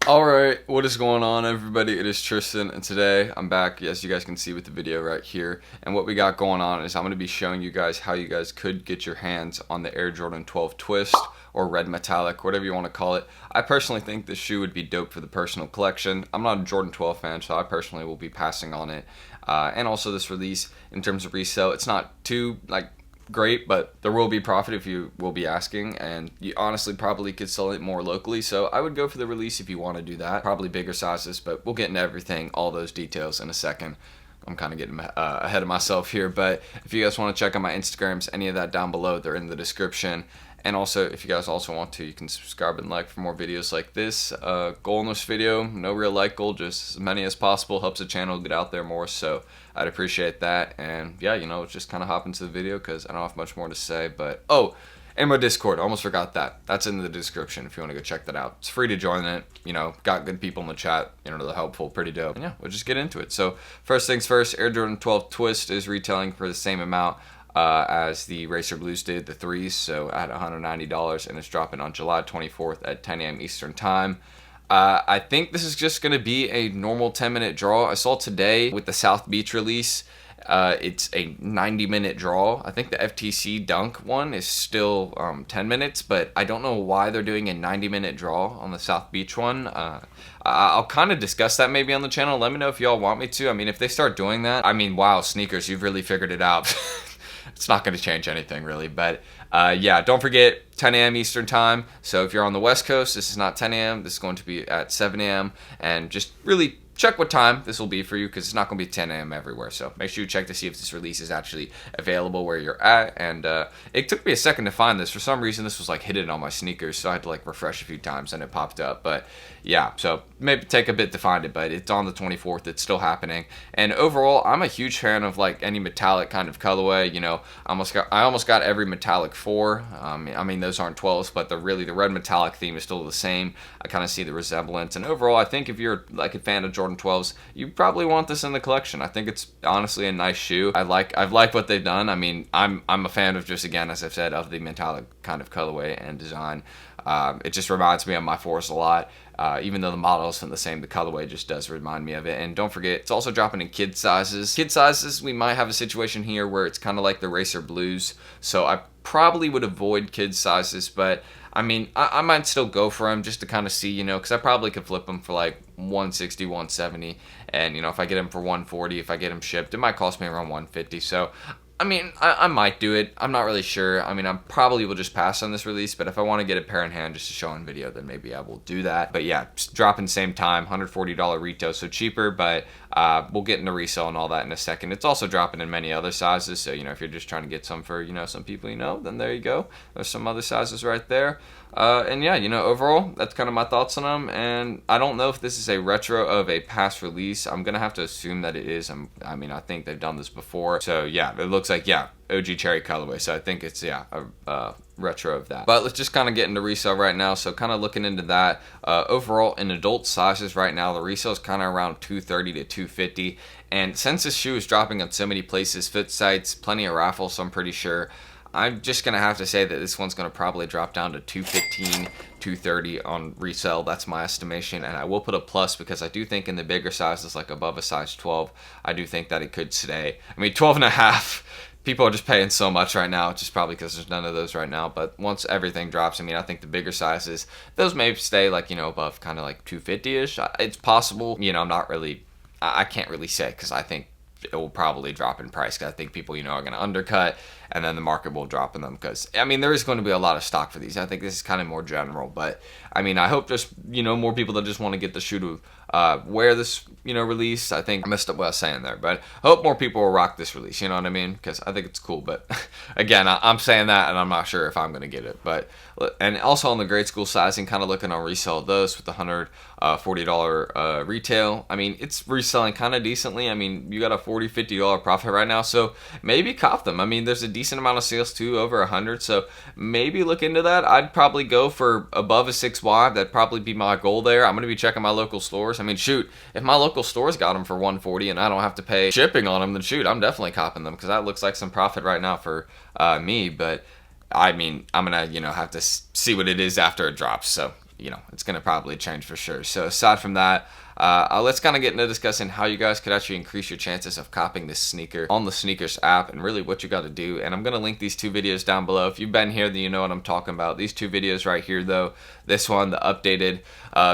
Alright, what is going on everybody? It is Tristan, and today I'm back, as you guys can see with the video right here. And what we got going on is I'm going to be showing you guys how you guys could get your hands on the Air Jordan 12 Twist, or Red Metallic, whatever you want to call it. I personally think this shoe would be dope for the personal collection. I'm not a Jordan 12 fan, so I personally will be passing on it. And also this release, in terms of resale, it's not too, great, but there will be profit if you will be asking, and you honestly probably could sell it more locally, so I would go for the release if you want to do that. Probably bigger sizes, but we'll get into everything, all those details in a second. I'm kind of getting ahead of myself here, but if you guys want to check out my Instagrams, any of that down below, they're in the description. And also, if you guys also want to, you can subscribe and like for more videos like this. Goal in this video, no real like goal, just as many as possible. Helps the channel get out there more, so I'd appreciate that. And yeah, let's just kind of hop into the video because I don't have much more to say. But, oh, and my Discord, almost forgot that. That's in the description if you want to go check that out. It's free to join it. Got good people in the chat. They're helpful, pretty dope. And yeah, we'll just get into it. So, first things first, Air Jordan 12 Twist is retailing for the same amount as the Racer Blues did, the 3s, so at $190, and it's dropping on July 24th at 10 a.m. Eastern Time. I think this is just going to be a normal 10-minute draw. I saw today with the South Beach release, it's a 90-minute draw. I think the FTC Dunk one is still 10 minutes, but I don't know why they're doing a 90-minute draw on the South Beach one. I'll kind of discuss that maybe on the channel. Let me know if y'all want me to. I mean, if they start doing that, wow, Snkrs, you've really figured it out. It's not going to change anything really, but yeah, don't forget 10 a.m. Eastern Time. So if you're on the West Coast, this is not 10 a.m. This is going to be at 7 a.m. And just really check what time this will be for you, because it's not going to be 10 a.m. everywhere. So make sure you check to see if this release is actually available where you're at. And it took me a second to find this. For some reason, this was hidden on my sneakers, so I had to refresh a few times and it popped up. But yeah, so maybe take a bit to find it, but it's on the 24th. It's still happening. And overall, I'm a huge fan of any metallic kind of colorway. I almost got every metallic 4. Those aren't 12s, but the red metallic theme is still the same. I kind of see the resemblance. And overall, I think if you're a fan of Jordan 12s, you probably want this in the collection. I think it's honestly a nice shoe. I've liked what they've done. I'm a fan of, just again, as I've said, of the metallic kind of colorway and design. It just reminds me of my 4s a lot. Even though the model isn't the same, the colorway just does remind me of it. And don't forget, it's also dropping in kid sizes. Kid sizes, we might have a situation here where it's kind of like the Racer Blues, so I probably would avoid kid sizes, but I might still go for them just to kind of see, because I probably could flip them for 160, 170, and if I get them for 140, if I get them shipped, it might cost me around 150, so I might do it. I'm not really sure. I probably will just pass on this release, but if I want to get a pair in hand just to show on video, then maybe I will do that. But yeah, dropping same time, $140 retail, so cheaper, but we'll get into resale and all that in a second. It's also dropping in many other sizes, so if you're just trying to get some for some people then there you go. There's some other sizes right there. And yeah, overall, that's kind of my thoughts on them. And I don't know if this is a retro of a past release. I'm gonna have to assume that it is. I think they've done this before. So yeah, it looks like, yeah, OG cherry colorway. So I think it's, yeah, a retro of that. But let's just kind of get into resale right now. So kind of looking into that. Overall, in adult sizes right now, the resale is kind of around $230 to $250. And since this shoe is dropping on so many places, FOOTSITES, plenty of Raffles, I'm pretty sure, I'm just going to have to say that this one's going to probably drop down to $215, $230 on resale. That's my estimation, and I will put a plus because I do think in the bigger sizes, above a size 12, I do think that it could stay. 12 and a half, people are just paying so much right now, just probably because there's none of those right now. But once everything drops, I think the bigger sizes, those may stay above kind of 250-ish. It's possible. I can't really say because I think it will probably drop in price, because I think people, are going to undercut, and then the market will drop in them, because, there is going to be a lot of stock for these. I think this is kind of more general, but, I hope just, more people that just want to get the shoe to wear this, release. I think I messed up what I was saying there, but I hope more people will rock this release, you know what I mean? Because I think it's cool, but again, I'm saying that, and I'm not sure if I'm going to get it, but, and also on the grade school sizing, kind of looking on resale of those with the $140 retail. It's reselling kind of decently. You got a $40, $50 profit right now, so maybe cop them. There's a decent amount of sales too, over 100, so maybe look into that. I'd probably go for above a 6Y. That'd probably be my goal there. I'm going to be checking my local stores. Shoot, if my local stores got them for 140 and I don't have to pay shipping on them, then shoot, I'm definitely copping them, because that looks like some profit right now for me. But I'm gonna have to see what it is after it drops. So it's going to probably change for sure. So aside from that, let's kind of get into discussing how you guys could actually increase your chances of copying this sneaker on the Snkrs app, and really what you got to do. And I'm going to link these two videos down below. If you've been here, then you know what I'm talking about. These two videos right here, though, this one, the updated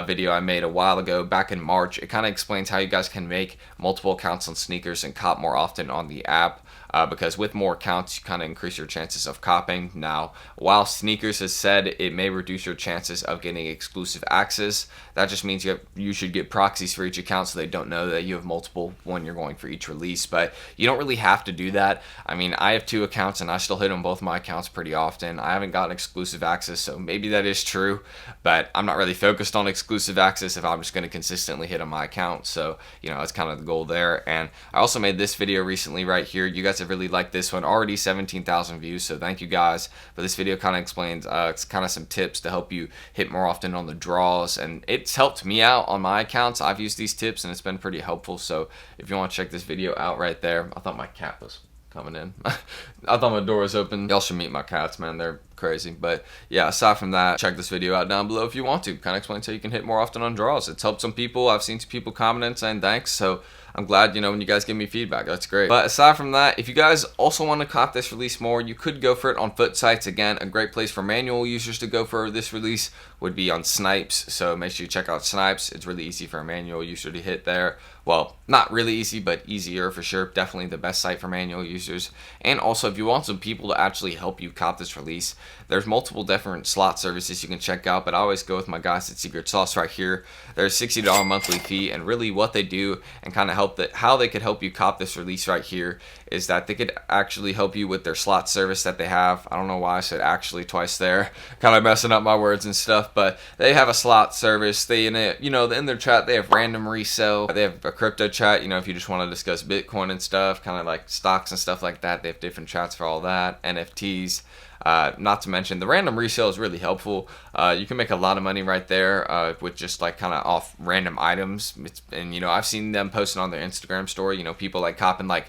video I made a while ago back in March, it kind of explains how you guys can make multiple accounts on Snkrs and cop more often on the app. Because with more accounts, you kind of increase your chances of copying. Now, while Snkrs has said it may reduce your chances of getting exclusive access, that just means you should get proxies for each account so they don't know that you have multiple when you're going for each release. But you don't really have to do that. I mean, I have 2 accounts and I still hit on both my accounts pretty often. I haven't gotten exclusive access, so maybe that is true, but I'm not really focused on exclusive access if I'm just going to consistently hit on my account. So, that's kind of the goal there. And I also made this video recently right here. You guys have really liked this one, already 17,000 views, so thank you guys. But this video kind of explains it's kind of some tips to help you hit more often on the draws, and it's helped me out on my accounts. I've used these tips and it's been pretty helpful. So if you want to check this video out right there. I thought my cat was coming in. I thought my door was open. Y'all should meet my cats, man. They're crazy. But yeah, aside from that, check this video out down below if you want to. Kind of explains how you can hit more often on draws. It's helped some people. I've seen some people commenting saying thanks, so I'm glad, when you guys give me feedback. That's great. But aside from that, if you guys also want to cop this release more, you could go for it on FOOTSITES. Again, a great place for manual users to go for this release would be on Snipes. So make sure you check out Snipes. It's really easy for a manual user to hit there. Well, not really easy, but easier for sure. Definitely the best site for manual users. And also, if you want some people to actually help you cop this release, there's multiple different slot services you can check out, but I always go with my guys at Secret Sauce right here. There's a $60 monthly fee, and really what they do and kind of how they could help you cop this release right here is that they could actually help you with their slot service that they have. I don't know why I said actually twice there, kind of messing up my words and stuff, but they have a slot service. They in their chat they have random resell. They have a crypto chat, if you just want to discuss Bitcoin and stuff, kind of like stocks and stuff like that. They have different chats for all that, NFTs. Not to mention the random resale is really helpful. You can make a lot of money right there with just like kind of off random items. And I've seen them posting on their Instagram story. People like copping like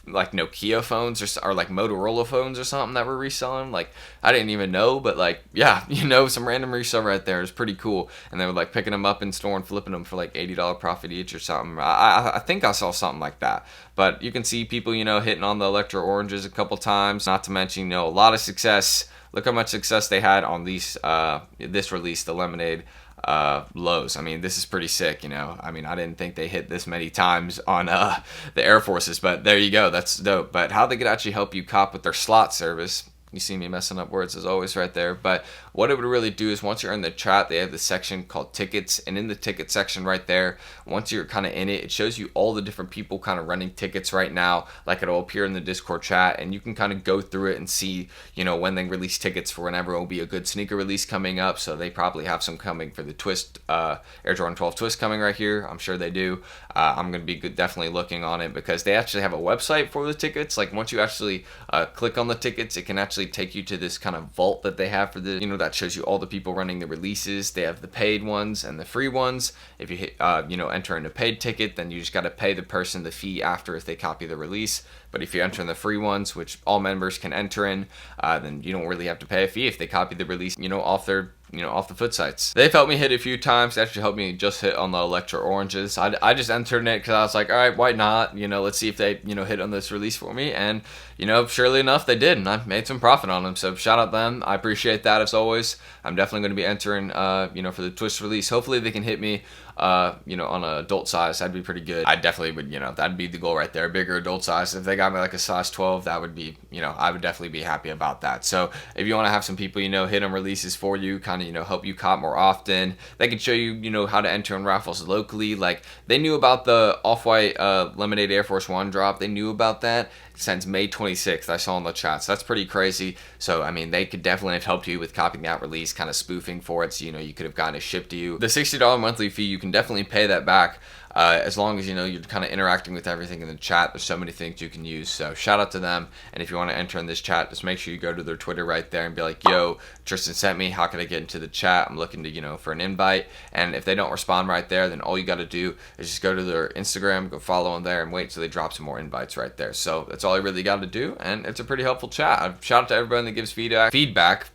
Nokia phones or like Motorola phones or something that were reselling. Like I didn't even know, but like yeah, some random resale right there is pretty cool. And they were like picking them up in store and flipping them for like $80 profit each or something. I think I saw something like that. But you can see people hitting on the Electro Oranges a couple times. Not to mention a lot of success. Look how much success they had on these this release, the Lemonade lows. I mean, this is pretty sick. I mean, I didn't think they hit this many times on the Air Forces, but there you go. That's dope. But how they could actually help you cop with their slot service. You see me messing up words as always right there. But what it would really do is once you're in the chat, they have this section called tickets. And in the ticket section right there, once you're kind of in it, it shows you all the different people kind of running tickets right now. Like it'll appear in the Discord chat. And you can kind of go through it and see, when they release tickets for whenever it will be a good sneaker release coming up. So they probably have some coming for the Twist, Air Jordan 12 Twist coming right here. I'm sure they do. I'm going to be definitely looking on it because they actually have a website for the tickets. Like once you actually click on the tickets, it can actually take you to this kind of vault that they have for the that shows you all the people running the releases. They have the paid ones and the free ones. If you hit enter in a paid ticket, then you just got to pay the person the fee after if they copy the release. But if you enter in the free ones, which all members can enter in, then you don't really have to pay a fee if they copy the release off their off the FOOTSITES. They've helped me hit a few times. They actually helped me just hit on the Electro Oranges. I just entered it because I was like, all right, why not? Let's see if they hit on this release for me. And surely enough, they did, and I made some profit on them. So shout out them. I appreciate that as always. I'm definitely going to be entering, for the Twist release. Hopefully they can hit me, on an adult size. That'd be pretty good. I definitely would, that'd be the goal right there. Bigger adult size. If they got me like a size 12, that would be, I would definitely be happy about that. So if you want to have some people, hit on releases for you, kind of, help you cop more often. They can show you, how to enter in raffles locally. Like they knew about the Off-White Lemonade Air Force One drop. They knew about that since May 26th. I saw in the chat. So that's pretty crazy. So I mean, they could definitely have helped you with copying that release, kind of spoofing for it. So you could have gotten it shipped to you. The $60 monthly fee, you can definitely pay that back. As long as you're kind of interacting with everything in the chat. There's so many things you can use, so shout out to them. And if you want to enter in this chat, just make sure you go to their Twitter right there and be like, yo, Tristan sent me, how can I get into the chat? I'm looking to for an invite. And if they don't respond right there, then all you got to do is just go to their Instagram, go follow them there, and wait till they drop some more invites right there. So that's all you really got to do, and it's a pretty helpful chat. Shout out to everybody that gives feedback.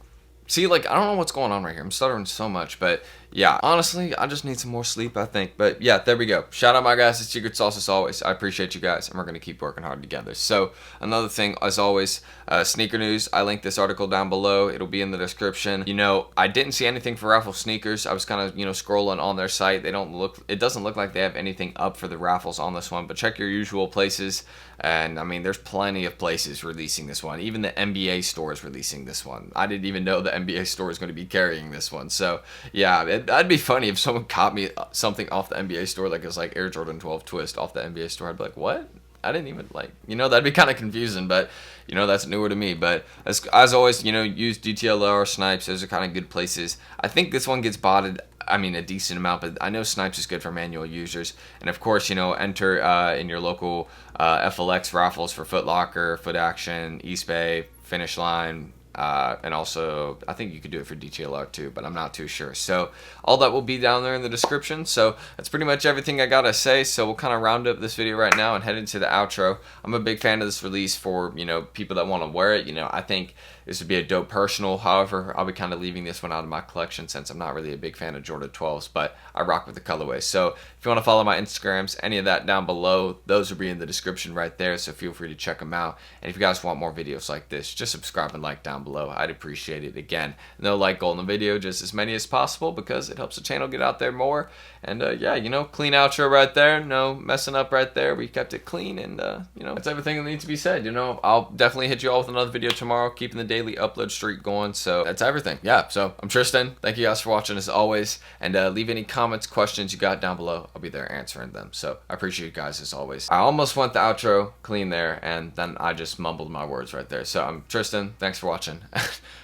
See, like, I don't know what's going on right here. I'm stuttering so much, but yeah, honestly, I just need some more sleep, I think. But yeah, there we go. Shout out my guys at Secret Sauce as always. I appreciate you guys, and we're going to keep working hard together. So another thing, as always, sneaker news. I linked this article down below. It'll be in the description. You know, I didn't see anything for Raffles sneakers. I was kind of, you know, scrolling on their site. It doesn't look like they have anything up for the Raffles on this one, but check your usual places. And I mean, there's plenty of places releasing this one. Even the NBA store is releasing this one. I didn't even know the NBA store is going to be carrying this one. So yeah, that'd be funny if someone caught me something off the NBA store, like it was like Air Jordan 12 Twist off the NBA store. I'd be like, what? I didn't even, like, you know, that'd be kind of confusing, but you know, that's newer to me. But as always, you know, use DTLR, Snipes. Those are kind of good places. I think this one gets botted, I mean, a decent amount, but I know Snipes is good for manual users. And of course, you know, enter in your local FLX raffles for Foot Locker, Foot Action, East Bay, Finish Line, and also I think you could do it for DTLR too, but I'm not too sure. So all that will be down there in the description. So that's pretty much everything I gotta say. So we'll kind of round up this video right now and head into the outro. I'm a big fan of this release for, you know, people that want to wear it. You know, I think this would be a dope personal. However, I'll be kind of leaving this one out of my collection since I'm not really a big fan of Jordan 12s, but I rock with the colorway. So if you want to follow my Instagrams, any of that down below, those will be in the description right there. So feel free to check them out. And if you guys want more videos like this, just subscribe and like down below. I'd appreciate it. Again, no like goal in the video, just as many as possible because it helps the channel get out there more. And yeah, you know, clean outro right there. No messing up right there. We kept it clean, and you know, that's everything that needs to be said. You know, I'll definitely hit you all with another video tomorrow, keeping the daily upload streak going. So that's everything. Yeah, so I'm Tristan. Thank you guys for watching as always, and leave any comments, questions you got down below. I'll be there answering them. So I appreciate you guys as always. I almost went the outro clean there, and then I just mumbled my words right there. So I'm Tristan. Thanks for watching.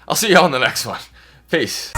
I'll see you all in the next one. Peace.